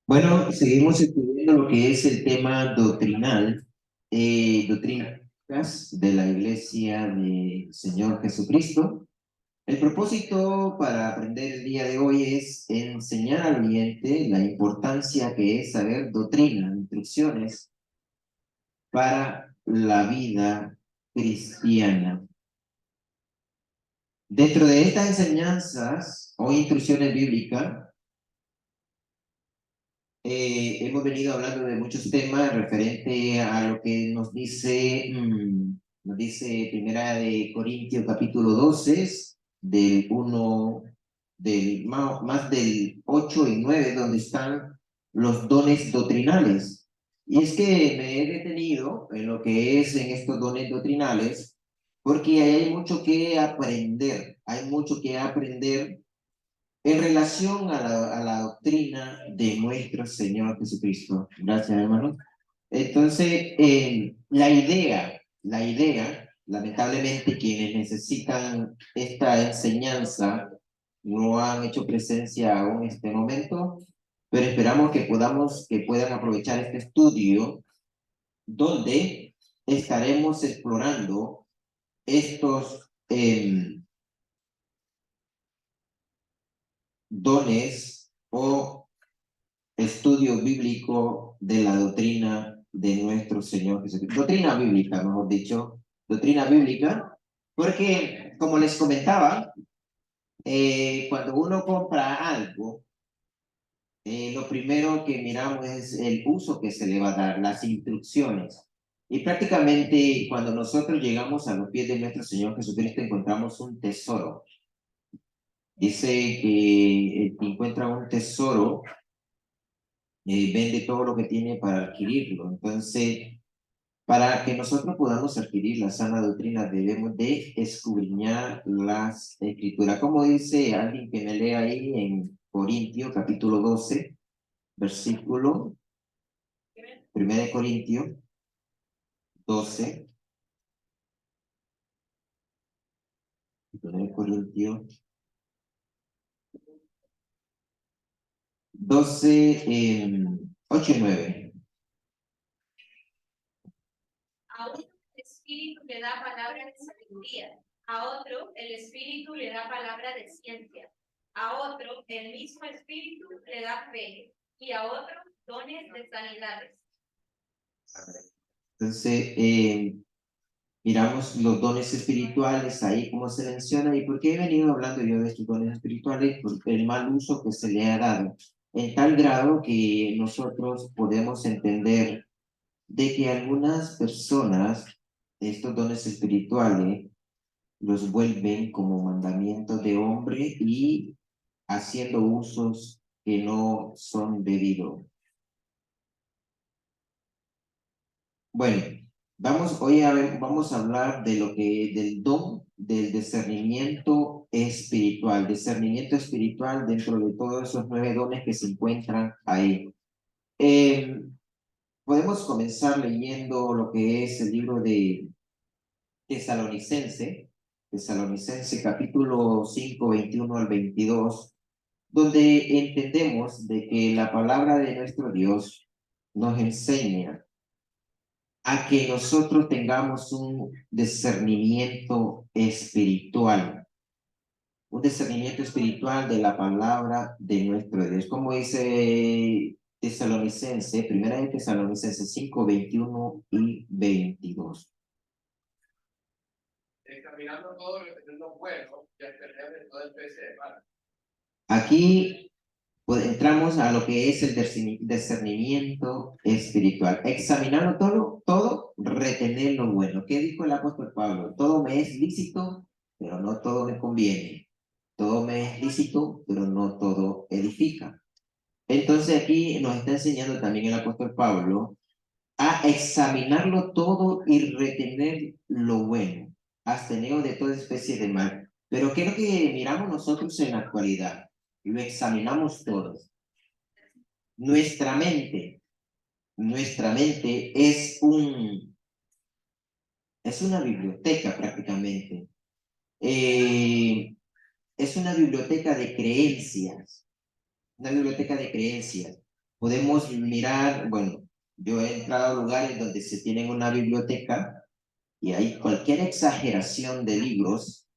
Bueno, seguimos estudiando lo que es el tema doctrinal, doctrinas de la Iglesia del Señor Jesucristo. El propósito para aprender el día de hoy es enseñar al oyente la importancia que es saber doctrina, instrucciones para la vida cristiana. Dentro de estas enseñanzas o instrucciones bíblicas, hemos venido hablando de muchos temas referente a lo que nos dice Primera de Corintios capítulo 12, del uno más del 8 y 9 donde están los dones doctrinales. Y es que me he detenido en lo que es en estos dones doctrinales, porque hay mucho que aprender, hay mucho que aprender en relación a la doctrina de nuestro Señor Jesucristo. Gracias, hermano. Entonces, lamentablemente, quienes necesitan esta enseñanza no han hecho presencia aún en este momento, pero esperamos que puedan aprovechar este estudio donde estaremos explorando estos dones o estudio bíblico de la doctrina de nuestro Señor Jesucristo. Doctrina bíblica, mejor dicho, doctrina bíblica, porque como les comentaba, cuando uno compra algo, lo primero que miramos es el uso que se le va a dar, las instrucciones. Y prácticamente cuando nosotros llegamos a los pies de nuestro Señor Jesucristo encontramos un tesoro. Dice que el que encuentra un tesoro vende todo lo que tiene para adquirirlo. Entonces, para que nosotros podamos adquirir la sana doctrina, debemos de escudriñar las escrituras. Como dice alguien que me lea ahí en Corintios, capítulo 12, versículo 1 Corintios 12, 8 y 9. A uno el Espíritu le da palabra de sabiduría, a otro el Espíritu le da palabra de ciencia, a otro el mismo Espíritu le da fe, y a otro dones de sanidades. Entonces, miramos los dones espirituales ahí, como se menciona, y por qué he venido hablando yo de estos dones espirituales, por el mal uso que se le ha dado, en tal grado que nosotros podemos entender de que algunas personas estos dones espirituales los vuelven como mandamientos de hombre y haciendo usos que no son debidos. Bueno, vamos a hablar de lo que, del don del discernimiento espiritual dentro de todos esos 9 dones que se encuentran ahí. Eh, Podemos comenzar leyendo lo que es el libro de Tesalonicense, Tesalonicense capítulo 5 21 al 22, donde entendemos de que la palabra de nuestro Dios nos enseña a que nosotros tengamos un discernimiento espiritual de la palabra de nuestro Dios. Como dice Tesalonicense, primera de Tesalonicense 5 21 y 22. Examinando todo lo que es lo bueno y aprender de toda especie de mal. Aquí pues, entramos a lo que es el discernimiento espiritual. Examinando todo, retener lo bueno. ¿Qué dijo el apóstol Pablo? Todo me es lícito, pero no todo me conviene. Todo me es lícito, pero no todo edifica. Entonces aquí nos está enseñando también el apóstol Pablo a examinarlo todo y retener lo bueno, absteneos de toda especie de mal. Pero ¿qué es lo que miramos nosotros en la actualidad? Lo examinamos todos. Nuestra mente, nuestra mente es una biblioteca prácticamente. Es una biblioteca de creencias, una biblioteca de creencias. podemos mirar, bueno, yo he entrado a lugares donde se tienen una biblioteca y hay cualquier exageración de libros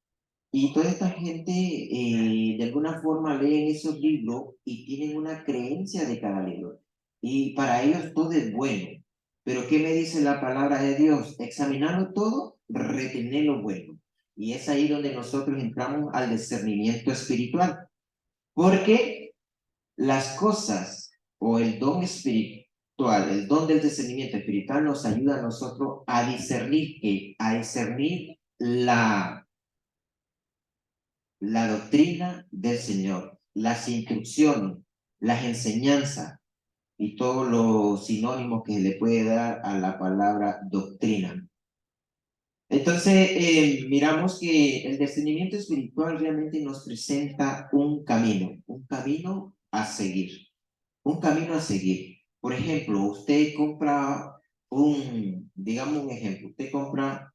y toda esta gente de alguna forma leen esos libros y tienen una creencia de cada libro. Y para ellos todo es bueno. Pero ¿qué me dice la palabra de Dios? Examinarlo todo, retener lo bueno. Y es ahí donde nosotros entramos al discernimiento espiritual. Porque las cosas o el don espiritual, el don del discernimiento espiritual nos ayuda a nosotros a discernir que, a discernir la doctrina del Señor, las instrucciones, las enseñanzas y todos los sinónimos que se le puede dar a la palabra doctrina. Entonces, miramos que el discernimiento espiritual realmente nos presenta un camino a seguir, un camino a seguir. Por ejemplo, usted compra digamos un ejemplo, usted compra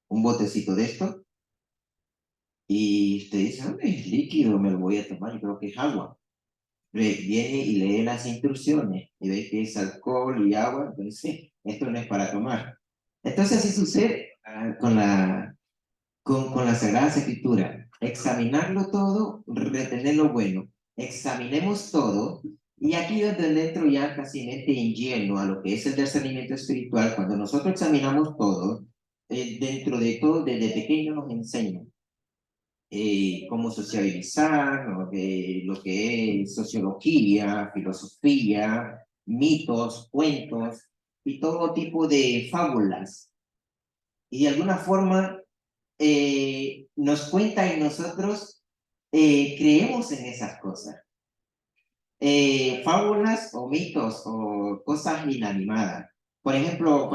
un botecito de esto y usted dice, es líquido, me lo voy a tomar, yo creo que es agua. Viene y lee las instrucciones y ve que es alcohol y agua, entonces esto no es para tomar. Entonces así sucede con la Sagrada Escritura. Examinarlo todo, retener lo bueno. Examinemos todo y aquí es donde entro ya casi en lleno a lo que es el discernimiento espiritual. Cuando nosotros examinamos todo, dentro de todo, desde pequeño nos enseñan cómo sociabilizar, lo que es sociología, filosofía, mitos, cuentos y todo tipo de fábulas. Y de alguna forma nos cuenta y nosotros creemos en esas cosas. Fábulas o mitos o cosas inanimadas. Por ejemplo,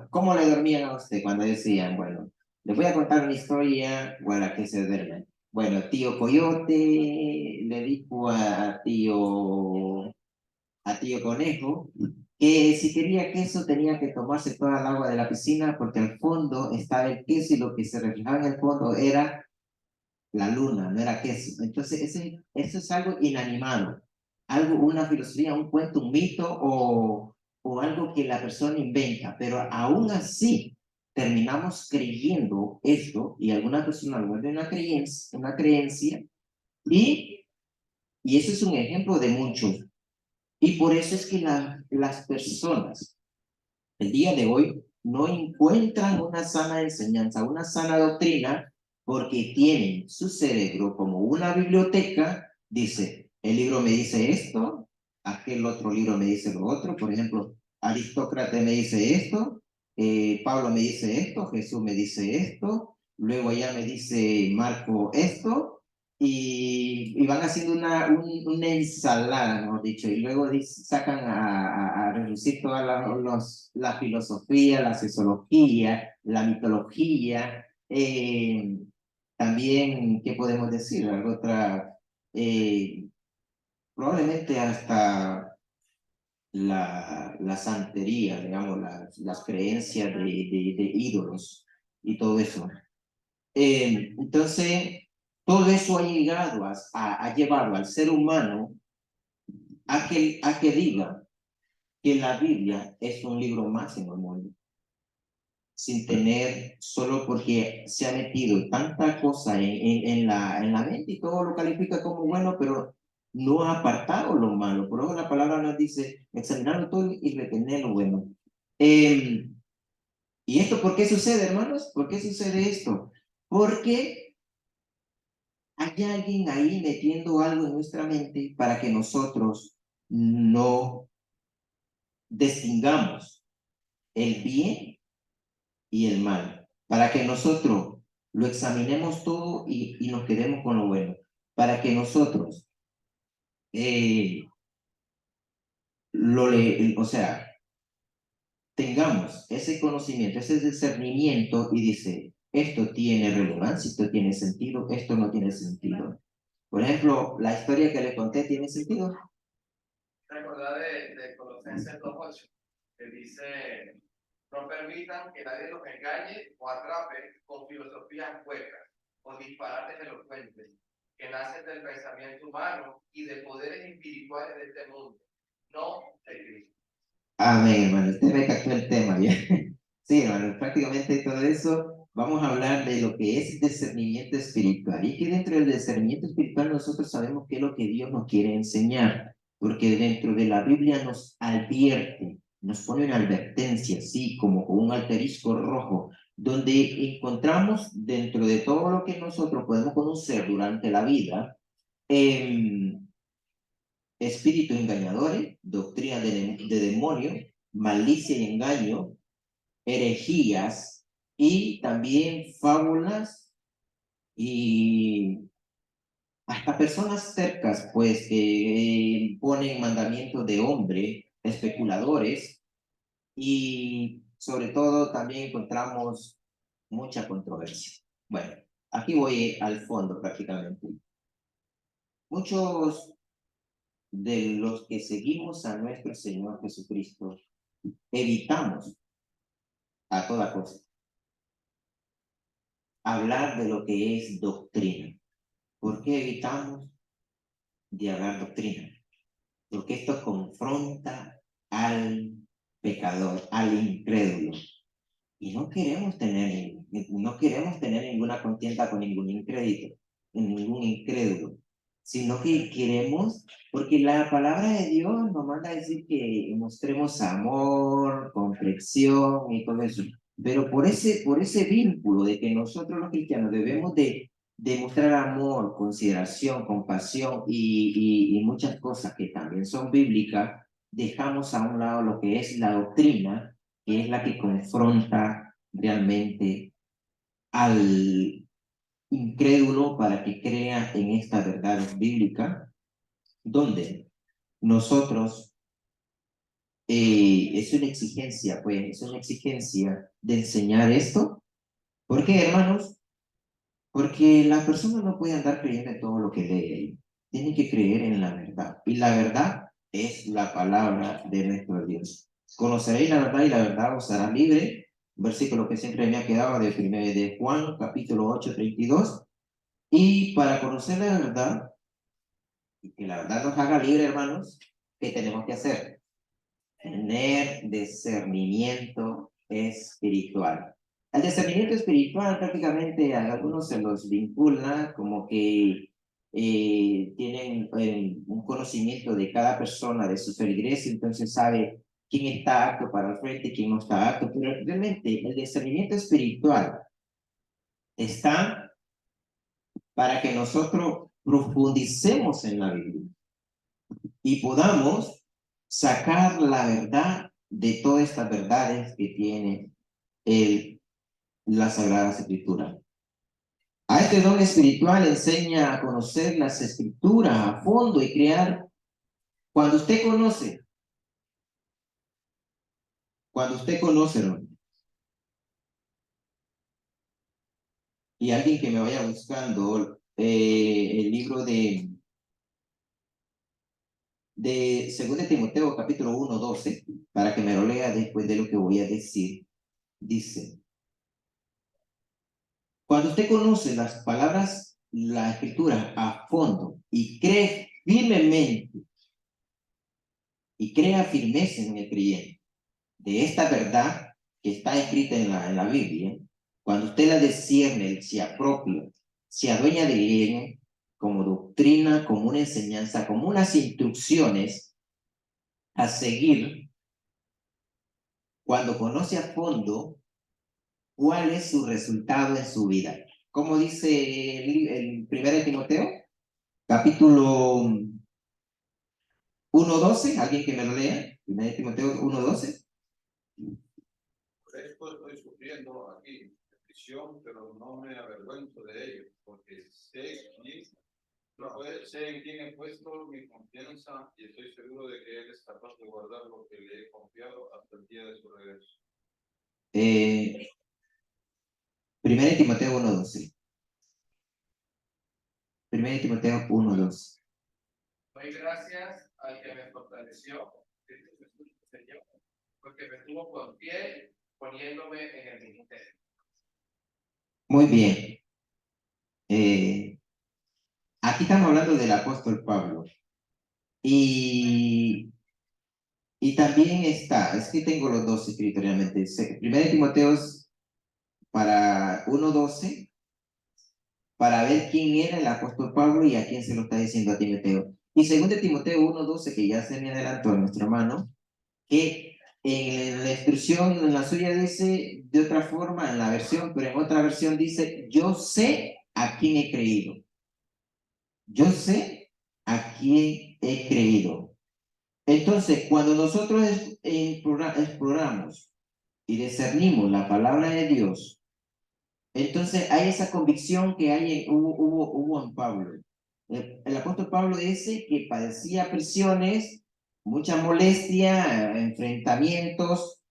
¿cómo le dormían a usted cuando decían, bueno, les voy a contar una historia para que se duerman? Bueno, tío Coyote le dijo a tío Conejo que si quería queso tenía que tomarse toda el agua de la piscina porque al fondo estaba el queso y lo que se reflejaba en el fondo era la luna, no era queso. Entonces, eso es algo inanimado, algo, una filosofía, un cuento, un mito o algo que la persona inventa, pero aún así terminamos creyendo esto y alguna persona lo vuelve una creencia y, y eso es un ejemplo de muchos. Y por eso es que las personas el día de hoy no encuentran una sana enseñanza, una sana doctrina, porque tienen su cerebro como una biblioteca, dice, el libro me dice esto, aquel otro libro me dice lo otro, por ejemplo, Aristócrates me dice esto, Pablo me dice esto, Jesús me dice esto, luego ya me dice Marco esto, y van haciendo una ensalada, mejor dicho, y luego sacan a reducir toda la filosofía, la sociología, la mitología, también, ¿qué podemos decir? Algo otra, probablemente hasta la santería, digamos, las creencias de ídolos y todo eso. Entonces, todo eso ha llegado a llevarlo al ser humano a que diga que la Biblia es un libro más en el mundo, sin tener, solo porque se ha metido tanta cosa en la mente y todo lo califica como bueno, pero no ha apartado lo malo. Por eso la palabra nos dice examinarlo todo y retener lo bueno. ¿Y esto por qué sucede, hermanos? ¿Por qué sucede esto? Porque hay alguien ahí metiendo algo en nuestra mente para que nosotros no distingamos el bien y el mal, para que nosotros lo examinemos todo y nos quedemos con lo bueno, para que nosotros o sea, tengamos ese conocimiento, ese discernimiento y dice, esto tiene relevancia, esto tiene sentido, esto no tiene sentido. Por ejemplo, la historia que le conté tiene sentido. Recordar de Colosenses 2:8, que dice, no permitan que nadie los engañe o atrape con filosofías huecas o disparates elocuentes que nacen del pensamiento humano y de poderes espirituales de este mundo, no de Cristo. Amén, hermano. Usted me captó el tema, ¿ya? Sí, hermano, prácticamente todo eso. Vamos a hablar de lo que es discernimiento espiritual. Y que dentro del discernimiento espiritual nosotros sabemos qué es lo que Dios nos quiere enseñar. Porque dentro de la Biblia nos advierte, nos pone una advertencia, así como con un asterisco rojo, donde encontramos dentro de todo lo que nosotros podemos conocer durante la vida, espíritus engañadores, doctrina de demonio, malicia y engaño, herejías y también fábulas y hasta personas cercas, pues, que ponen mandamientos de hombre, especuladores y sobre todo también encontramos mucha controversia. Bueno, aquí voy al fondo prácticamente. Muchos de los que seguimos a nuestro Señor Jesucristo evitamos a toda costa hablar de lo que es doctrina. ¿Por qué evitamos de hablar doctrina? Porque esto confronta al pecador, al incrédulo. Y no queremos tener ninguna contienda con ningún incrédulo, sino que queremos, porque la palabra de Dios nos manda a decir que mostremos amor, comprensión y todo eso. Pero por ese vínculo de que nosotros los cristianos debemos de demostrar amor, consideración, compasión y muchas cosas que también son bíblicas, dejamos a un lado lo que es la doctrina, que es la que confronta realmente al incrédulo para que crea en esta verdad bíblica, donde nosotros, es una exigencia, pues, es una exigencia de enseñar esto. ¿Por qué, hermanos? Porque la persona no puede andar creyendo en todo lo que lee. Tiene que creer en la verdad. Y la verdad es la palabra de nuestro Dios. Conoceréis la verdad y la verdad os hará libre. Versículo que siempre me ha quedado de Juan, capítulo 8, 32. Y para conocer la verdad, y que la verdad nos haga libre, hermanos, ¿qué tenemos que hacer? Tener discernimiento espiritual. El discernimiento espiritual prácticamente a algunos se los vincula como que tienen un conocimiento de cada persona, de su feligresía, entonces sabe quién está apto para el frente y quién no está apto, pero realmente el discernimiento espiritual está para que nosotros profundicemos en la Biblia y podamos sacar la verdad de todas estas verdades que tiene la Sagrada Escritura. A este don espiritual enseña a conocer las Escrituras a fondo y crear. Cuando usted conoce, ¿no? Y alguien que me vaya buscando el libro de 2 de Timoteo capítulo 1, 12, para que me lo lea después de lo que voy a decir, dice, cuando usted conoce las palabras, la escritura a fondo y cree firmemente y crea firmeza en el creyente de esta verdad que está escrita en la Biblia, cuando usted la discierne, se apropia, se adueña de ella como doctrina, como una enseñanza, como unas instrucciones a seguir, cuando conoce a fondo cuál es su resultado en su vida. Como dice el 1 Timoteo, capítulo 1:12, alguien que me lo lea, 1 Timoteo 1:12. Por esto estoy sufriendo aquí, en prisión, pero no me avergüenzo de ello, porque sé en quién he puesto mi confianza y estoy seguro de que Él es capaz de guardar lo que le he confiado hasta el día de su regreso. 1 Timoteo 1:12. 1 Timoteo 1:12. Doy gracias al que me fortaleció, Cristo Jesús, Señor, porque me tuvo con pie poniéndome en el ministerio. Muy bien. aquí estamos hablando del apóstol Pablo. Y también está, es que tengo los dos escritos realmente. Primero Timoteo para 1:12, para ver quién era el apóstol Pablo y a quién se lo está diciendo a Timoteo. Y segundo Timoteo 1:12, que ya se me adelantó a nuestro hermano, que en la instrucción, en la suya dice de otra forma, en la versión, pero en otra versión dice, yo sé a quién he creído. Yo sé a quién he creído. Entonces, cuando nosotros exploramos y discernimos la palabra de Dios, entonces hay esa convicción que hubo en Pablo. El apóstol Pablo dice que padecía presiones, mucha molestia, enfrentamientos.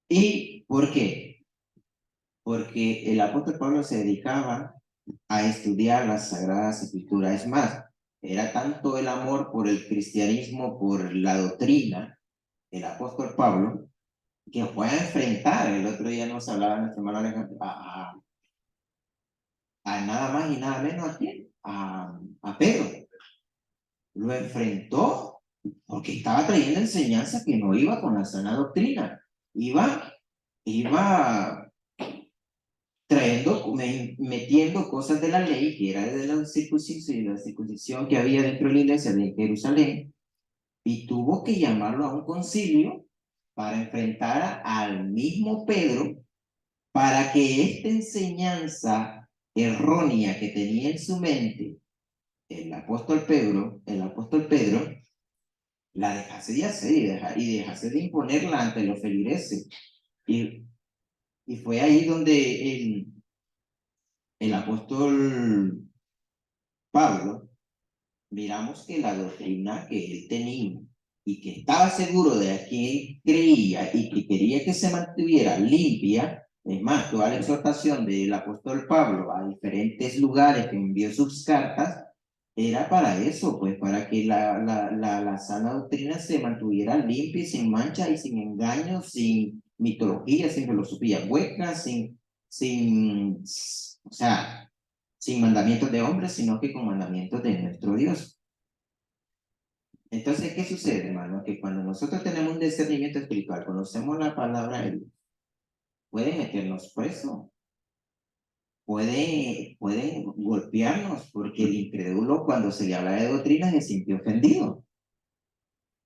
¿Y por qué? Porque el apóstol Pablo se dedicaba a estudiar las Sagradas Escrituras. Es más, era tanto el amor por el cristianismo, por la doctrina, el apóstol Pablo, que fue a enfrentar, el otro día nos hablaba nuestro hermano Alejandro, a nada más y nada menos a quién, a Pedro. Lo enfrentó porque estaba trayendo enseñanza que no iba con la sana doctrina, iba trayendo, metiendo cosas de la ley, que era de la circuncisión que había dentro de la iglesia de Jerusalén, y tuvo que llamarlo a un concilio para enfrentar al mismo Pedro, para que esta enseñanza errónea que tenía en su mente el apóstol Pedro, la dejase de hacer y dejase de imponerla ante los feligreses. Y fue ahí donde el apóstol Pablo, miramos que la doctrina que él tenía y que estaba seguro de a quién creía y que quería que se mantuviera limpia, es más, toda la exhortación del apóstol Pablo a diferentes lugares que envió sus cartas, era para eso, pues para que la sana doctrina se mantuviera limpia y sin mancha y sin engaños, sin mitología, sin filosofía hueca, o sea, sin mandamientos de hombres, sino que con mandamientos de nuestro Dios. Entonces, ¿qué sucede, hermano? Que cuando nosotros tenemos un discernimiento espiritual, conocemos la palabra de Dios, pueden meternos preso, pueden golpearnos, porque el incrédulo cuando se le habla de doctrina se siente ofendido.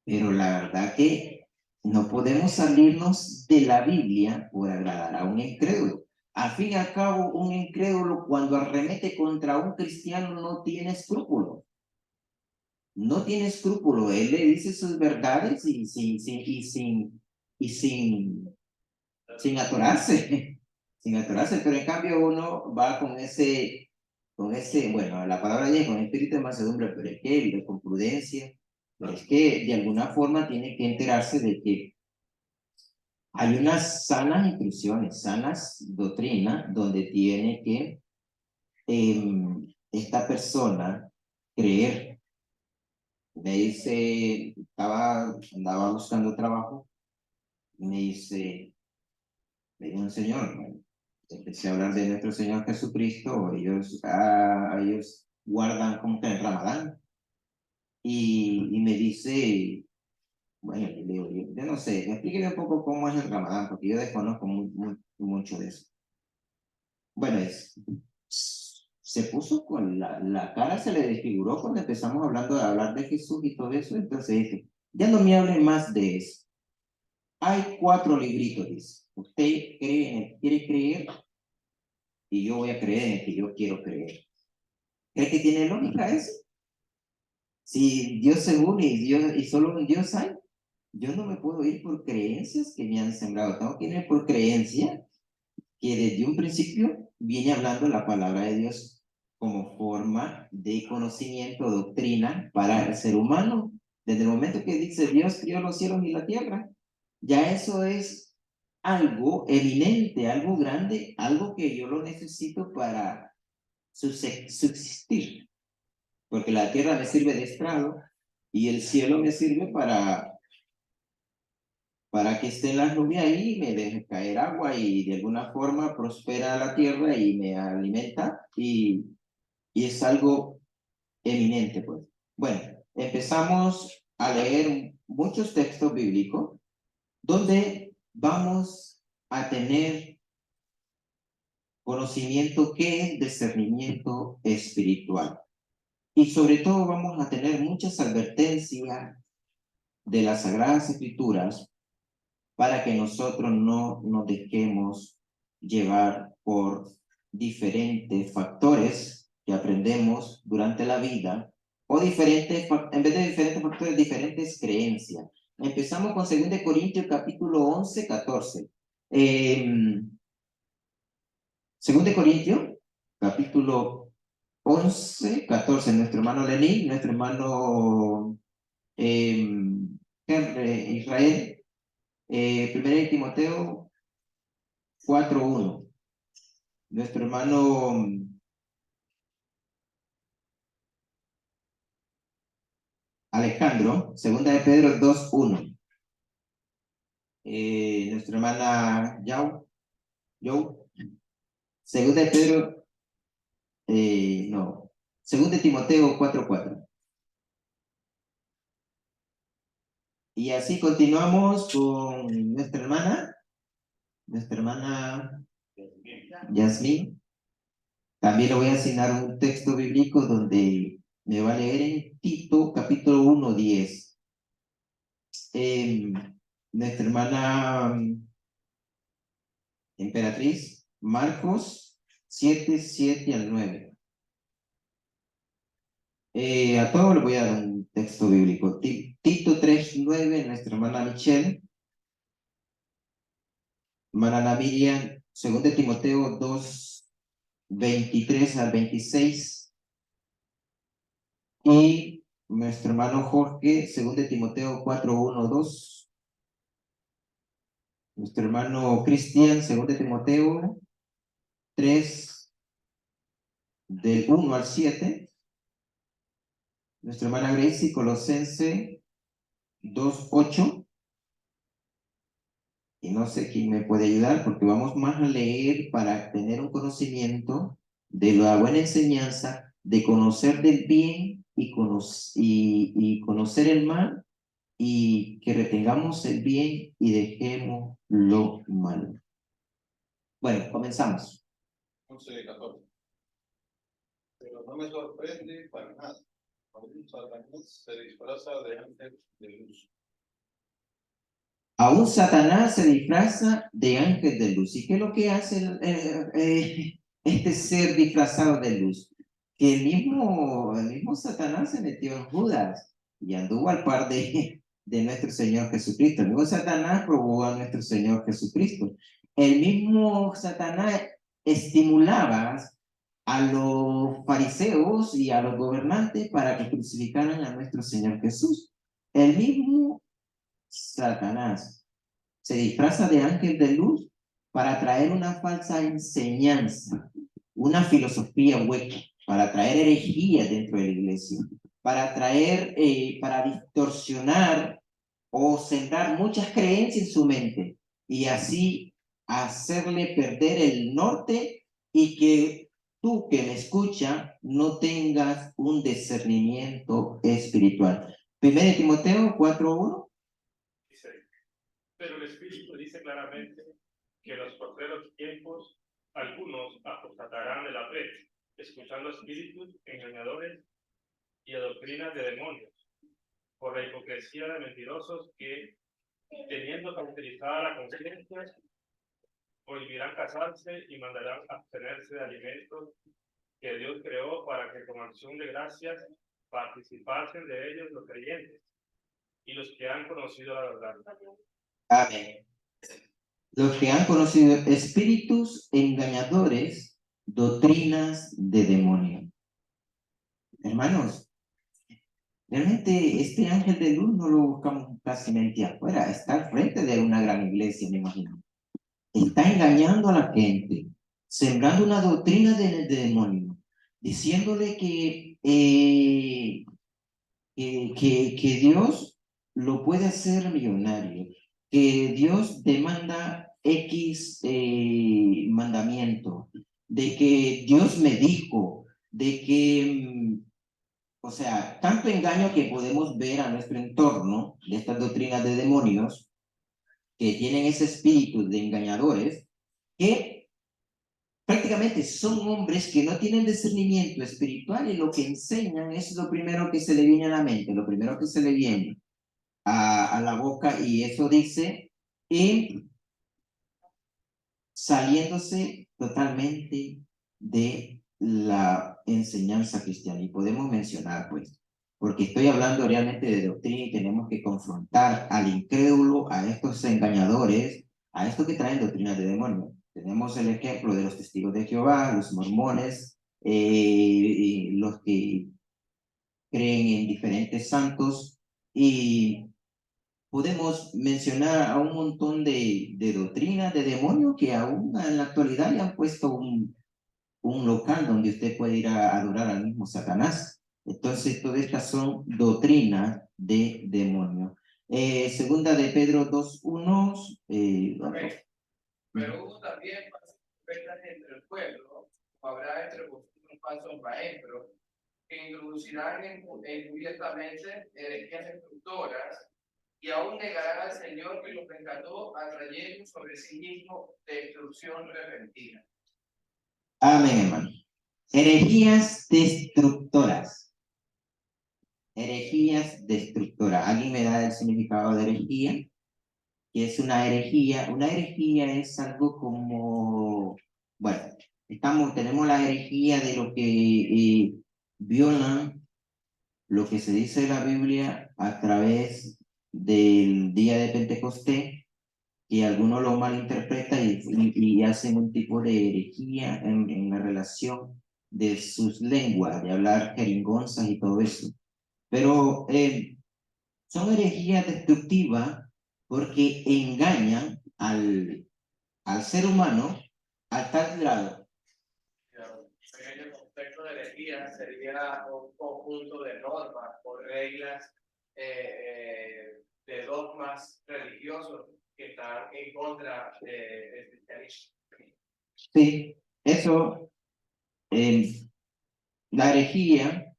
Pero la verdad que no podemos salirnos de la Biblia por agradar a un incrédulo. Al fin y al cabo, un incrédulo cuando arremete contra un cristiano no tiene escrúpulos. No tiene escrúpulo. Él le dice sus verdades y sin atorarse. Sin atorarse. Pero en cambio uno va con ese, bueno, la palabra dice con espíritu de mansedumbre, pero es que con prudencia. Pero es que de alguna forma tiene que enterarse de que hay unas sanas instrucciones, sanas doctrinas, donde tiene que esta persona creer. Me dice, andaba buscando trabajo, y me dice un señor, bueno, empecé a hablar de nuestro Señor Jesucristo, ellos guardan como que el Ramadán, y me dice, bueno, le digo, yo no sé, explíqueme un poco cómo es el Ramadán, porque yo desconozco mucho de eso. Bueno, se puso con la cara, se le desfiguró cuando empezamos hablando de hablar de Jesús y todo eso, entonces dice, ya no me hablen más de eso. Hay 4 libritos, dice. Usted cree en el que quiere creer y yo voy a creer en el que yo quiero creer. ¿Cree que tiene lógica eso? Si Dios se une y solo un Dios hay, yo no me puedo ir por creencias que me han sembrado. Tengo que ir por creencia que desde un principio viene hablando la palabra de Dios como forma de conocimiento, doctrina para el ser humano. Desde el momento que dice Dios crió los cielos y la tierra, ya eso es algo eminente, algo grande, algo que yo lo necesito para subsistir, porque la tierra me sirve de estrado y el cielo me sirve para que estén las nubes ahí y me deje caer agua y de alguna forma prospera la tierra y me alimenta y es algo eminente, pues. Bueno, empezamos a leer muchos textos bíblicos donde vamos a tener conocimiento que es discernimiento espiritual. Y sobre todo vamos a tener muchas advertencias de las Sagradas Escrituras para que nosotros no nos dejemos llevar por diferentes factores que aprendemos durante la vida o diferentes, en vez de diferentes factores, diferentes creencias. Empezamos con 2 Corintios capítulo 11, 14. 2 Corintios capítulo 11, 14. Nuestro hermano Lenín, nuestro hermano Israel. 1 Timoteo 4:1. Nuestro hermano Alejandro, 2 de Pedro 2:1. Nuestra hermana Yau, 2 de Pedro, no, 2 de Timoteo 4:4. Y así continuamos con nuestra hermana Yasmín. También le voy a asignar un texto bíblico donde me va a leer en Tito, capítulo 1:10. Nuestra hermana Emperatriz, Marcos 7:7 al 9. A todos les voy a dar un texto bíblico. Tito 3:9, nuestra hermana Michelle. Hermana Miriam, 2 de Timoteo 2:23 al 26. Y nuestro hermano Jorge, 2 de Timoteo 4:1-2. Nuestro hermano Cristian, 2 de Timoteo 3, del 1 al 7. Nuestra hermana Gracie, Colosense 2:8. Y no sé quién me puede ayudar porque vamos más a leer para tener un conocimiento de la buena enseñanza, de conocer del bien y conocer el mal, y que retengamos el bien y dejemos lo malo. Bueno, comenzamos. 11:14. Pero no me sorprende para nada. Aún Satanás se disfraza de ángel de luz. Aún Satanás se disfraza de ángel de luz. ¿Y qué es lo que hace este ser disfrazado de luz? Que el mismo Satanás se metió en Judas y anduvo al par de nuestro Señor Jesucristo. El mismo Satanás probó a nuestro Señor Jesucristo. El mismo Satanás estimulaba a los fariseos y a los gobernantes para que crucificaran a nuestro Señor Jesús. El mismo Satanás se disfraza de ángel de luz para traer una falsa enseñanza, una filosofía hueca, para traer herejía dentro de la iglesia, para traer, para distorsionar o sembrar muchas creencias en su mente y así hacerle perder el norte y que tú que me escuchas no tengas un discernimiento espiritual. 1 Timoteo 4:1. Dice, pero el Espíritu dice claramente que en los postreros tiempos algunos apostatarán de la fe, escuchando espíritus engañadores y a doctrinas de demonios, por la hipocresía de mentirosos que, teniendo cauterizada la conciencia, prohibirán casarse y mandarán abstenerse de alimentos que Dios creó para que con acción de gracias participasen de ellos los creyentes y los que han conocido la verdad. Amén. Los que han conocido espíritus engañadores, doctrinas de demonio. Hermanos, realmente este ángel de luz no lo buscamos casi afuera, está al frente de una gran iglesia, me imagino. Está engañando a la gente, sembrando una doctrina de demonio, diciéndole que Dios lo puede hacer millonario, que Dios demanda X mandamiento, de que Dios me dijo, de que o sea, tanto engaño que podemos ver a nuestro entorno de estas doctrinas de demonios que tienen ese espíritu de engañadores, que prácticamente son hombres que no tienen discernimiento espiritual y lo que enseñan es lo primero que se le viene a la mente, lo primero que se le viene a la boca, y eso dice, y saliéndose totalmente de la enseñanza cristiana. Y podemos mencionar, pues, porque estoy hablando realmente de doctrina y tenemos que confrontar al incrédulo, a estos engañadores, a estos que traen doctrinas de demonio. Tenemos el ejemplo de los testigos de Jehová, los mormones, y los que creen en diferentes santos, y podemos mencionar a un montón de doctrinas de demonios que aún en la actualidad le han puesto un local donde usted puede ir a adorar al mismo Satanás. Entonces, todas estas son doctrinas de demonios. Segunda de Pedro 2:1. Pero hubo también falsas profetas entre el pueblo, como habrá entre vosotros falsos maestros, que introducirán encubiertamente herejías destructoras, y aún negarán al Señor que los rescató, atrayendo sobre sí mismo destrucción repentina. Amén, hermano. Herejías destructoras. Herejías destructoras. ¿Alguien me da el significado de herejía? ¿Qué es una herejía? Una herejía es algo como, bueno, tenemos la herejía de lo que violan lo que se dice en la Biblia a través del día de Pentecostés, y algunos lo malinterpretan y hacen un tipo de herejía en la relación de sus lenguas, de hablar jeringonzas y todo eso. Pero son herejías destructivas porque engañan al ser humano a tal grado. En el contexto de herejía sería un conjunto de normas o reglas de dogmas religiosos que están en contra del cristianismo. Sí, eso, la herejía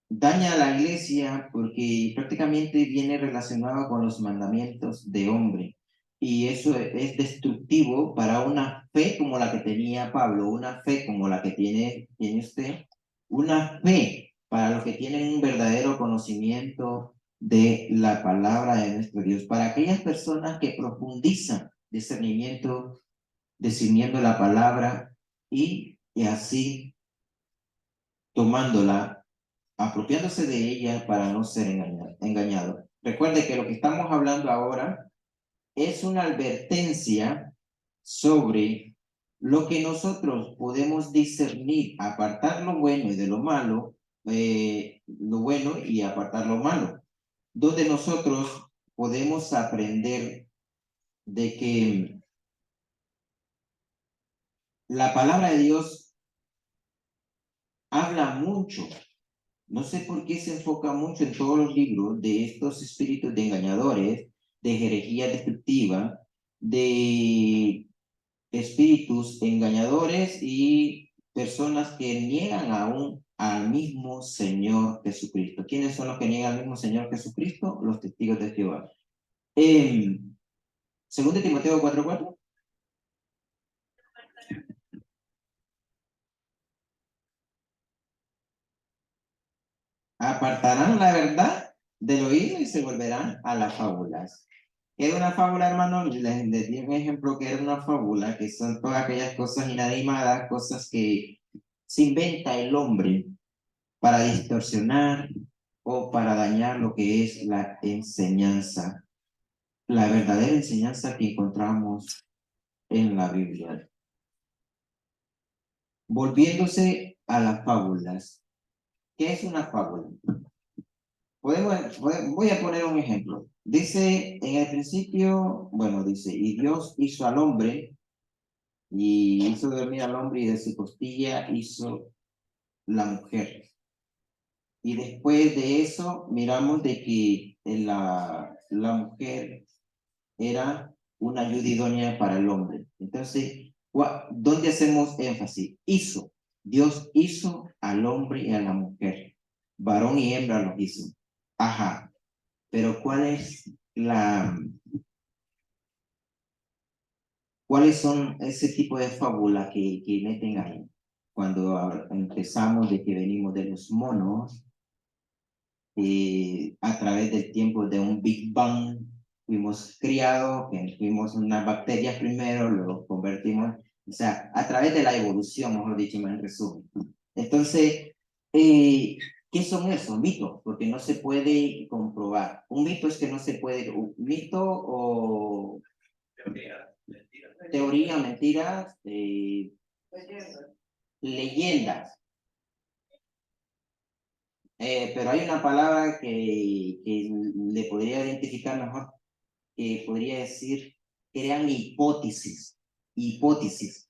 daña a la iglesia porque prácticamente viene relacionado con los mandamientos de hombre. Y eso es destructivo para una fe como la que tenía Pablo, una fe como la que tiene usted, una fe para los que tienen un verdadero conocimiento de la palabra de nuestro Dios, para aquellas personas que profundizan discerniendo la palabra y así tomándola, apropiándose de ella para no ser engañado. Recuerde que lo que estamos hablando ahora es una advertencia sobre lo que nosotros podemos discernir, apartar lo bueno y de lo malo, lo bueno y apartar lo malo, donde nosotros podemos aprender de que la palabra de Dios habla mucho. No sé por qué se enfoca mucho en todos los libros de estos espíritus de engañadores, de herejía destructiva, de espíritus engañadores y personas que niegan aún al mismo Señor Jesucristo. ¿Quiénes son los que niegan al mismo Señor Jesucristo? Los testigos de Jehová. Segundo Timoteo 4:4. Apartarán la verdad del oído y se volverán a las fábulas. ¿Qué era una fábula, hermano? Les di un ejemplo que era una fábula, que son todas aquellas cosas inanimadas, cosas que se inventa el hombre para distorsionar o para dañar lo que es la enseñanza, la verdadera enseñanza que encontramos en la Biblia. Volviéndose a las fábulas. ¿Qué es una fábula? Voy a poner un ejemplo. Dice, en el principio, bueno, dice, y Dios hizo al hombre, y hizo dormir al hombre, y de su costilla hizo la mujer. Y después de eso, miramos de que la mujer era una ayuda idónea para el hombre. Entonces, ¿dónde hacemos énfasis? Hizo. Dios hizo al hombre y a la mujer. varón y hembra los hizo. Ajá, pero ¿cuáles son ese tipo de fábula que meten ahí? Cuando empezamos de que venimos de los monos, a través del tiempo de un Big Bang, fuimos criados, que fuimos unas bacterias primero, luego convertimos, o sea, a través de la evolución, mejor dicho, en resumen. Entonces, ¿qué son esos mitos? Porque no se puede comprobar. Un mito es que no se puede, un mito o teoría, mentiras, leyendas. Pero hay una palabra que le podría identificar mejor, que podría decir, crean hipótesis. Hipótesis.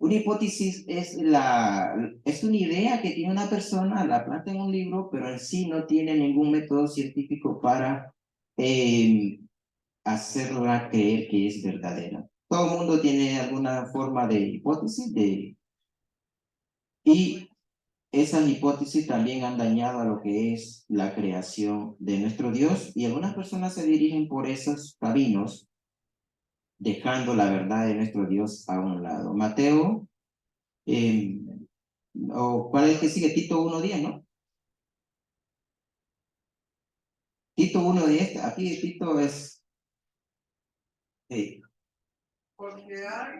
Una hipótesis es una idea que tiene una persona, la planta en un libro, pero en sí no tiene ningún método científico para hacerla creer que es verdadera. Todo el mundo tiene alguna forma de hipótesis y esas hipótesis también han dañado a lo que es la creación de nuestro Dios y algunas personas se dirigen por esos caminos, dejando la verdad de nuestro Dios a un lado. Mateo, o ¿cuál es el que sigue? Tito 1:10, ¿no? Tito 1:10, aquí Tito es... Porque hay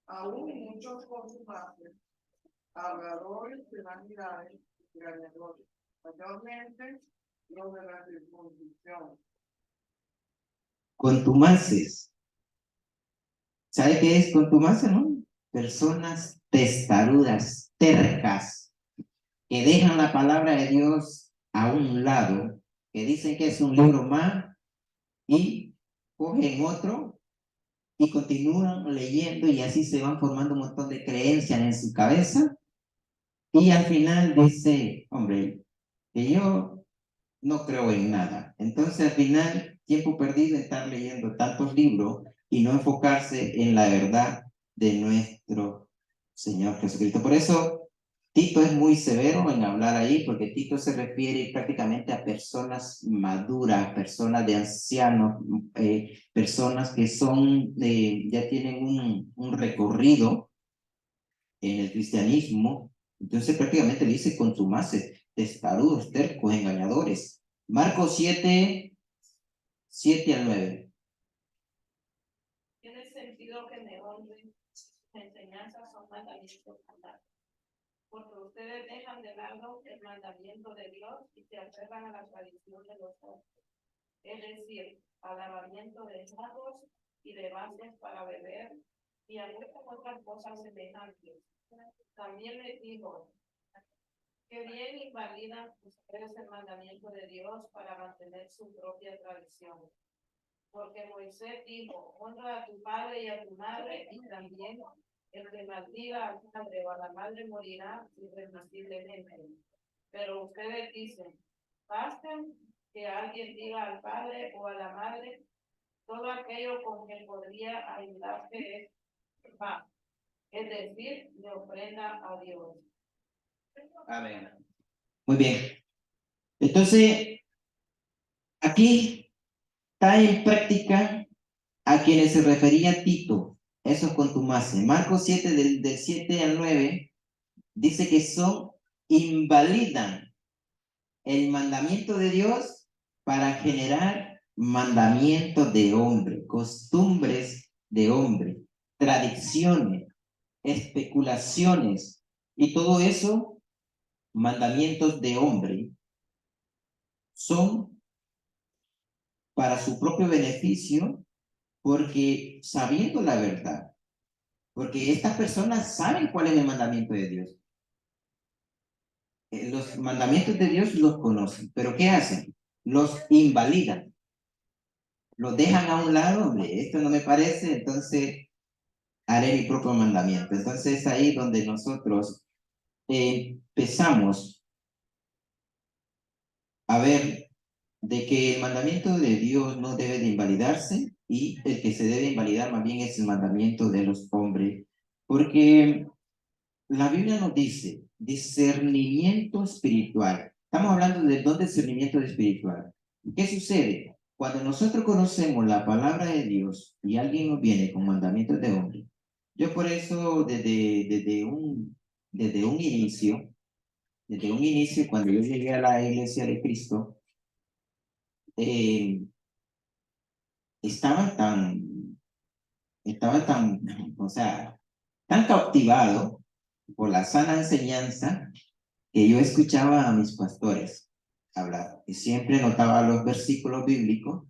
aún muchos contumaces, habladores de vanidades y engañadores, mayormente los de la circuncisión. Contumaces. ¿Sabe qué es contumaces, no? Personas testarudas, tercas, que dejan la palabra de Dios a un lado, que dicen que es un libro más y cogen otro y continúan leyendo y así se van formando un montón de creencias en su cabeza y al final dice, hombre, que yo no creo en nada. Entonces al final, tiempo perdido en estar leyendo tantos libros y no enfocarse en la verdad de nuestro Señor Jesucristo. Por eso Tito es muy severo en hablar ahí, porque Tito se refiere prácticamente a personas maduras, personas de ancianos, personas que son, ya tienen un recorrido en el cristianismo. Entonces prácticamente le dice contumaces, testarudos, tercos, engañadores. Marcos 7:7-9. Tiene sentido que me honren, sus enseñanzas son mandamientos cantados. Porque ustedes dejan de lado el mandamiento de Dios y se aferran a la tradición de los hombres. Es decir, al lavamiento de manos y de vasos para beber y a muchas otras cosas semejantes. También les digo que bien invalidan ustedes el mandamiento de Dios para mantener su propia tradición. Porque Moisés dijo, honra a tu padre y a tu madre, y también el que maldiga al padre o a la madre morirá irremisiblemente. Pero ustedes dicen, basta que alguien diga al padre o a la madre, todo aquello con que podría ayudarse es paz. Es decir, le ofrenda a Dios. Amén. Muy bien. Entonces, aquí está en práctica a quienes se refería Tito, esos contumaces. Marcos 7, del 7-9, dice que invalidan el mandamiento de Dios para generar mandamientos de hombre, costumbres de hombre, tradiciones, especulaciones y todo eso, mandamientos de hombre, son para su propio beneficio porque sabiendo la verdad, porque estas personas saben cuál es el mandamiento de Dios. Los mandamientos de Dios los conocen, pero ¿qué hacen? Los invalidan, los dejan a un lado, hombre, esto no me parece, entonces haré mi propio mandamiento. Entonces es ahí donde nosotros empezamos a ver de que el mandamiento de Dios no debe de invalidarse y el que se debe invalidar más bien es el mandamiento de los hombres, porque la Biblia nos dice discernimiento espiritual. Estamos hablando del don de discernimiento espiritual. ¿Qué sucede? Cuando nosotros conocemos la palabra de Dios y alguien nos viene con mandamientos de hombre, yo por eso desde un inicio, cuando yo llegué a la iglesia de Cristo, eh, estaba tan, o sea, tan cautivado por la sana enseñanza que yo escuchaba a mis pastores hablar y siempre notaba los versículos bíblicos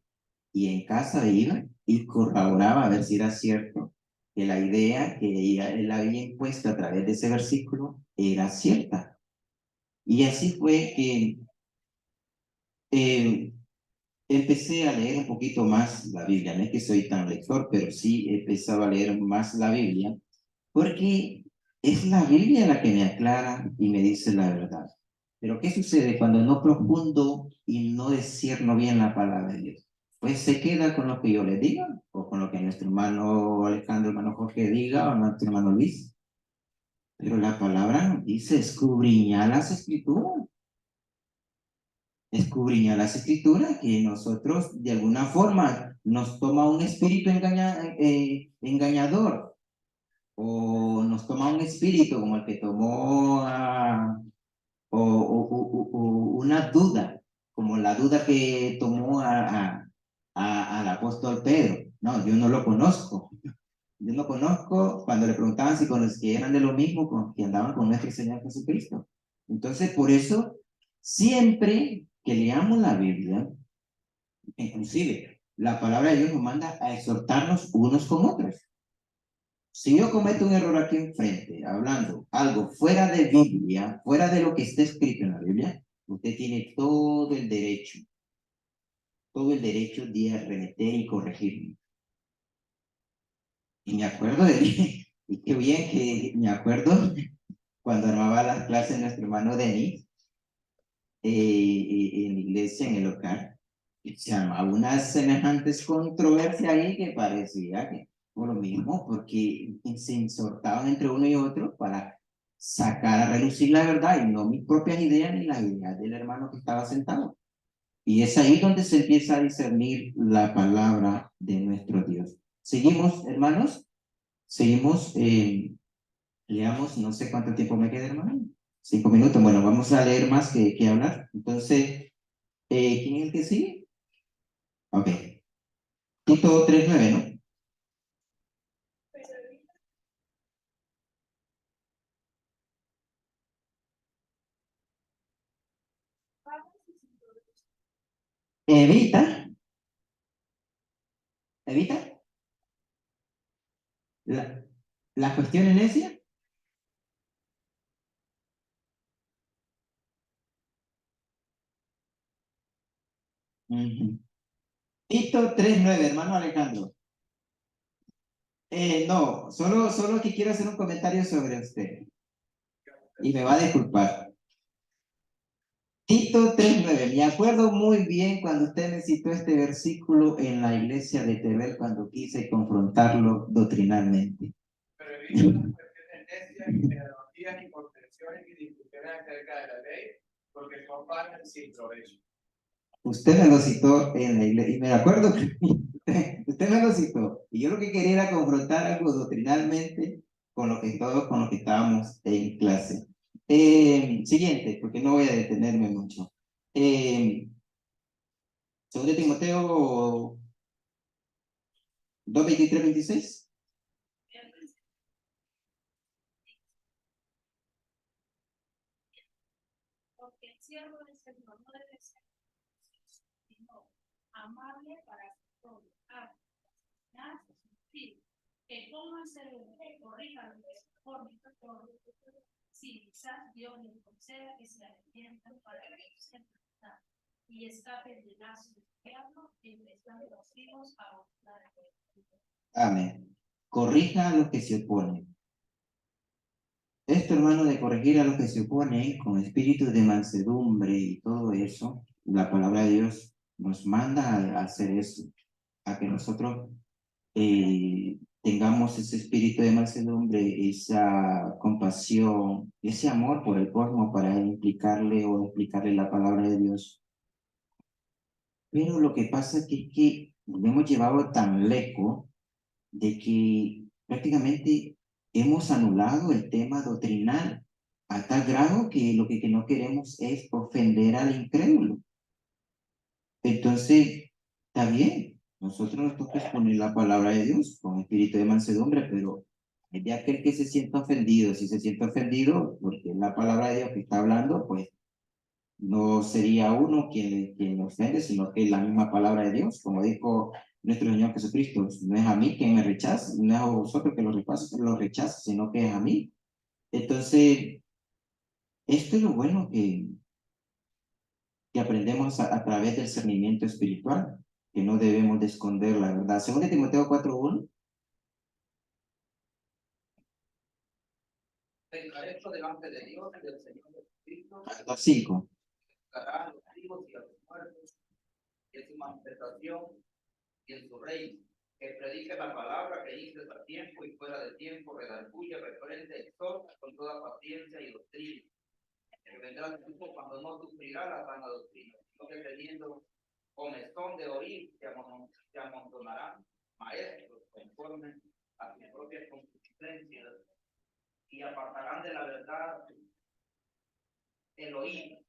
y en casa iba y corroboraba a ver si era cierto que la idea que él había impuesto a través de ese versículo era cierta. Y así fue que eh, empecé a leer un poquito más la Biblia. No es que soy tan lector, pero sí empezaba a leer más la Biblia, porque es la Biblia la que me aclara y me dice la verdad. Pero ¿qué sucede cuando no profundo y no discierno bien la palabra de Dios? Pues se queda con lo que yo le diga, o con lo que nuestro hermano Alejandro, hermano Jorge diga, o nuestro hermano Luis. Pero la palabra nos dice, escudriñar las escrituras. Escudriñar las escrituras, que nosotros de alguna forma nos toma un espíritu engañador, o nos toma un espíritu como el que tomó una duda, como la duda que tomó al apóstol Pedro. No, yo no lo conozco. Yo no conozco cuando le preguntaban si con los que eran de lo mismo, con que andaban con nuestro Señor Jesucristo. Entonces, por eso, siempre que leamos la Biblia, inclusive la palabra de Dios nos manda a exhortarnos unos con otros. Si yo cometo un error aquí enfrente, hablando algo fuera de Biblia, fuera de lo que está escrito en la Biblia, usted tiene todo el derecho de arremeter y corregirme. Y me acuerdo y qué bien que me acuerdo cuando armaba las clases nuestro hermano Denis, en la iglesia, en el local, se armaba unas semejantes controversias ahí que parecía que por lo mismo, porque se insortaban entre uno y otro para sacar a relucir la verdad y no mis propias ideas ni las ideas del hermano que estaba sentado. Y es ahí donde se empieza a discernir la palabra de nuestro Dios. Seguimos, hermanos, seguimos, leamos, no sé cuánto tiempo me queda, hermano. 5 minutos, bueno, vamos a leer más que hablar. Entonces, ¿quién es el que sigue? Ok. Tito 3:9, ¿no? Evita, evita la cuestión necia. Tito 3:9, hermano Alejandro. No, solo que quiero hacer un comentario sobre usted. Y me va a disculpar. Tito 3:9, me acuerdo muy bien cuando usted me citó este versículo en la iglesia de Tevel cuando quise confrontarlo doctrinalmente. Pero evito las cuestiones necias y pedagogías y contenciones y discusiones acerca de la ley, porque son vanas sin provecho. Usted me lo citó en la iglesia, y me acuerdo que usted me lo citó, y yo lo que quería era confrontar algo doctrinalmente con lo que todos, con lo que estábamos en clase. Siguiente, porque no voy a detenerme mucho. Segundo Timoteo 2:23-26. Porque el siervo del Señor no debe ser sino amable para todo, que coma se corrija lo que se forme todo, si quizás Dios les conceda que se arrepientan para que se enfrentan y escapen del lazo del diablo en que están los hijos a orar. Amén. Corrija a los que se oponen. Esto, hermano, de corregir a los que se oponen con espíritu de mansedumbre y todo eso, la palabra de Dios nos manda a hacer eso, a que nosotros tengamos ese espíritu de mansedumbre, esa compasión, ese amor por el prójimo para implicarle o explicarle la palabra de Dios. Pero lo que pasa es que lo hemos llevado tan lejos de que prácticamente hemos anulado el tema doctrinal a tal grado que lo que no queremos es ofender al incrédulo. Entonces, está bien, nosotros nos toca exponer la palabra de Dios con espíritu de mansedumbre, pero es de aquel que se sienta ofendido. Si se siente ofendido, porque es la palabra de Dios que está hablando, pues no sería uno quien me ofende, sino que es la misma palabra de Dios, como dijo nuestro Señor Jesucristo. No es a mí quien me rechaza, no es a vosotros que lo rechaza, sino que es a mí. Entonces, esto es lo bueno que aprendemos a través del discernimiento espiritual, que no debemos de esconder la verdad. Según Timoteo 4:1. Esto delante de Dios y del Señor Jesucristo, 5. dará a los vivos y a los muertos, y en su manifestación y en su reino, que predique la palabra, que dice a tiempo y fuera de tiempo, redarguye, reprende, exhorta con toda paciencia y doctrina. Que vendrá el tiempo cuando no sufrirá la sana doctrina, sino que teniendo comezón de oír, se amontonarán maestros conforme a sus propias concupiscencias y apartarán de la verdad el oído,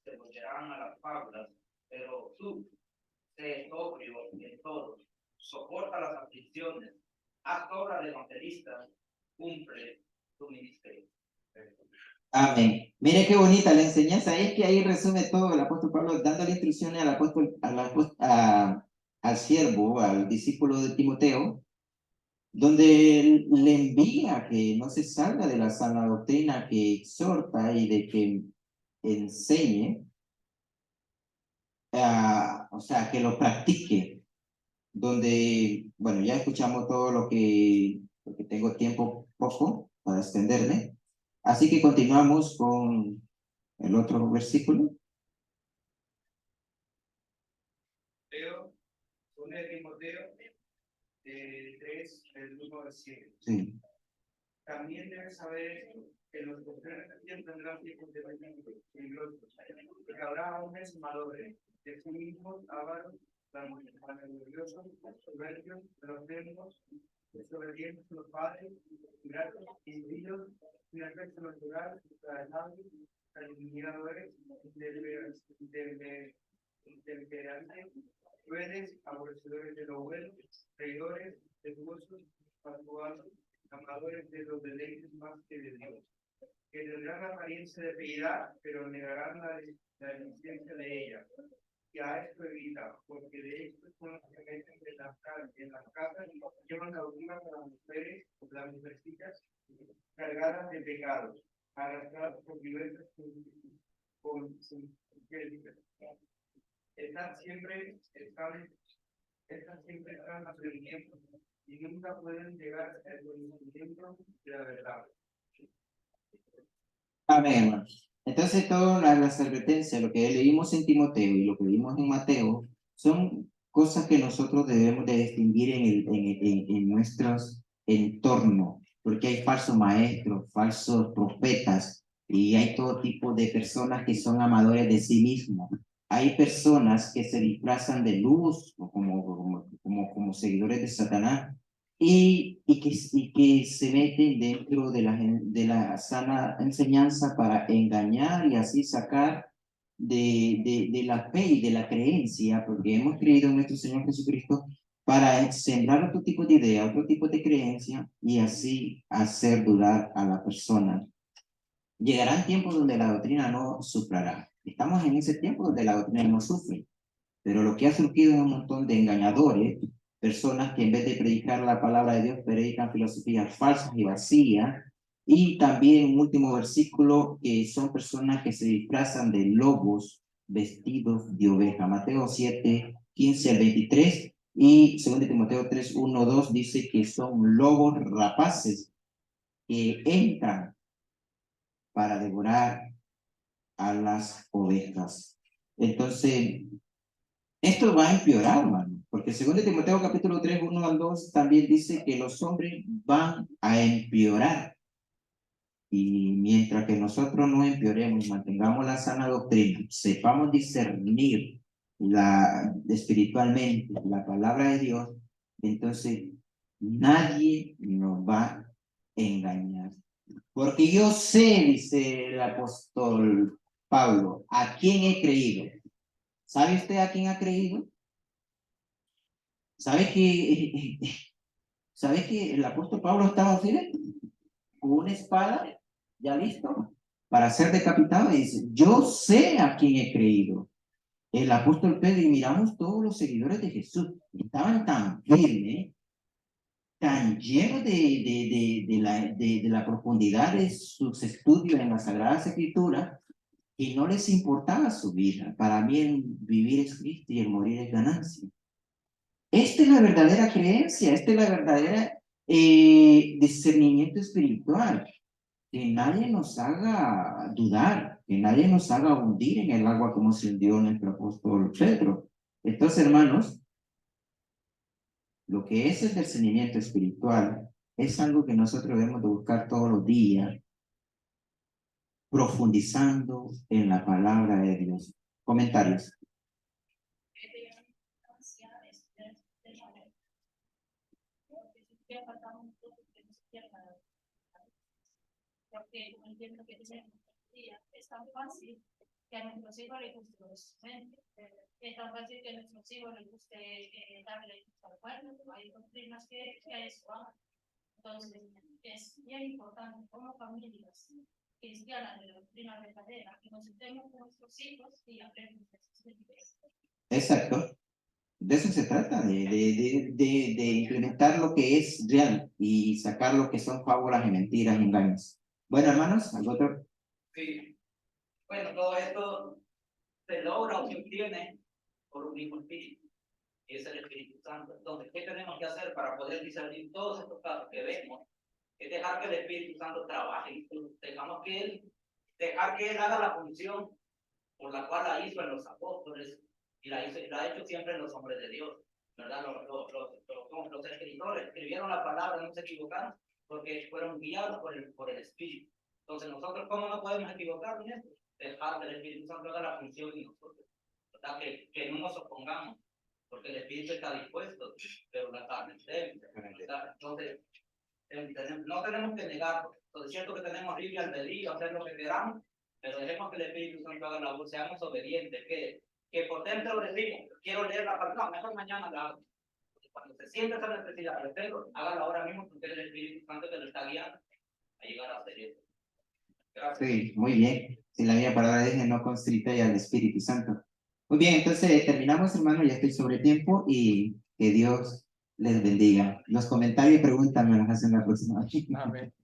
se volverán a las fábulas, pero tú, sé sobrio en todo, soporta las aflicciones, haz obra de evangelista, cumple tu ministerio. Amén. Mire qué bonita la enseñanza. Es que ahí resume todo el apóstol Pablo, dándole instrucciones al siervo, al discípulo de Timoteo, donde él le envía que no se salga de la sana doctrina, que exhorta y de que enseñe, o sea, que lo practique, donde, bueno, ya escuchamos todo porque tengo tiempo poco para extenderme, así que continuamos con el otro versículo. Timoteo 3, del 1 al 7. Sí. También debes saber que los postreros tiempos tendrán tiempos de peligrosos, porque habrá hombres mamadores, de sí mismos, ávaros, vanagloria, soberbios, blasfemos, desobedientes a los padres, ingratos, impíos, sin afecto natural, traidores, calumniadores, intemperantes, crueles, aborrecedores de lo bueno, traidores, desgozosos, faltuosos, amadores de los deleites más que de Dios, que tendrán la apariencia de piedad, pero negarán la existencia de ella. Y a esto evita, porque de esto son los que meten en las casas y llevan la última para las mujercitas, cargadas de pecados, arrastradas por diversas están siempre aprendiendo y nunca pueden llegar al conocimiento de la verdad. Amén, hermanos. Entonces, todas las advertencias, lo que leímos en Timoteo y lo que leímos en Mateo, son cosas que nosotros debemos de distinguir en nuestros entornos, porque hay falsos maestros, falsos profetas, y hay todo tipo de personas que son amadores de sí mismos. Hay personas que se disfrazan de luz o como seguidores de Satanás, y que se meten dentro de la sana enseñanza para engañar y así sacar de la fe y de la creencia, porque hemos creído en nuestro Señor Jesucristo, para sembrar otro tipo de idea, otro tipo de creencia y así hacer dudar a la persona. Llegarán tiempos donde la doctrina no sufrirá. Estamos en ese tiempo donde la doctrina no sufre. Pero lo que ha surgido es un montón de engañadores, personas que en vez de predicar la palabra de Dios, predican filosofías falsas y vacías. Y también un último versículo, que son personas que se disfrazan de lobos vestidos de oveja. Mateo 7, 15 al 23. Y 2 Timoteo 3, 1, 2 dice que son lobos rapaces que entran para devorar a las ovejas. Entonces, esto va a empeorar, hermano, Porque según Timoteo capítulo 3, 1 al 2, también dice que los hombres van a empeorar. Y mientras que nosotros no empeoremos, mantengamos la sana doctrina, sepamos discernir espiritualmente la palabra de Dios, entonces nadie nos va a engañar. Porque yo sé, dice el apóstol Pablo, ¿a quién he creído? ¿Sabe usted a quién ha creído? ¿Sabe que el apóstol Pablo estaba así, con una espada, ya listo, para ser decapitado? Y dice, yo sé a quién he creído. El apóstol Pedro, y miramos todos los seguidores de Jesús, estaban tan firmes, tan llenos de la profundidad de sus estudios en las Sagradas Escrituras, y no les importaba su vida. Para mí el vivir es Cristo y el morir es ganancia. Esta es la verdadera creencia, esta es la verdadera discernimiento espiritual. Que nadie nos haga dudar, que nadie nos haga hundir en el agua como se hundió nuestro apóstol Pedro. Entonces, hermanos, lo que es el discernimiento espiritual es algo que nosotros debemos de buscar todos los días, profundizando en la palabra de Dios. Comentarios. Porque yo entiendo que es tan fácil que a nuestros hijos les guste los instrumentos, es tan fácil que a nuestros hijos les guste darle al cuerno, hay doctrinas que a eso van. Entonces, es bien importante como familias cristianas de la doctrina verdadera que nos sentemos con nuestros hijos y aprendamos de sus vidas. Exacto. De eso se trata, de implementar lo que es real y sacar lo que son fábulas y mentiras y engaños. Bueno, hermanos, ¿algo otro? Sí. Bueno, todo esto se logra o se obtiene por un mismo espíritu, y es el Espíritu Santo. Entonces, ¿qué tenemos que hacer para poder discernir todos estos casos que vemos? Es dejar que el Espíritu Santo trabaje, dejar que Él haga la función por la cual la hizo en los apóstoles y la ha hecho siempre en los hombres de Dios, ¿verdad? Los escritores escribieron la palabra, no se equivocaron, porque fueron guiados por el Espíritu. Entonces, nosotros, ¿cómo no podemos equivocarnos en esto? Dejar que el Espíritu Santo haga la función en nosotros, ¿verdad? Que no nos opongamos, porque el Espíritu está dispuesto, pero la carne es débil, ¿verdad? Entonces, no tenemos que negarlo. Entonces, es cierto que tenemos libre albedrío, hacer lo que queramos, pero dejemos que el Espíritu Santo haga la voz, seamos obedientes, que por dentro lo decimos, quiero leer la palabra, mejor mañana la hago. Cuando se siente esa necesidad de hacerlo, hágalo ahora mismo, porque es el Espíritu Santo que lo está guiando a llegar a hacer eso. Gracias. Sí, muy bien. Si la misma palabra dice, no constrita ya al Espíritu Santo. Muy bien, entonces terminamos, hermano, ya estoy sobre tiempo y que Dios les bendiga. Los comentarios y preguntas me los hacen la próxima. Amén.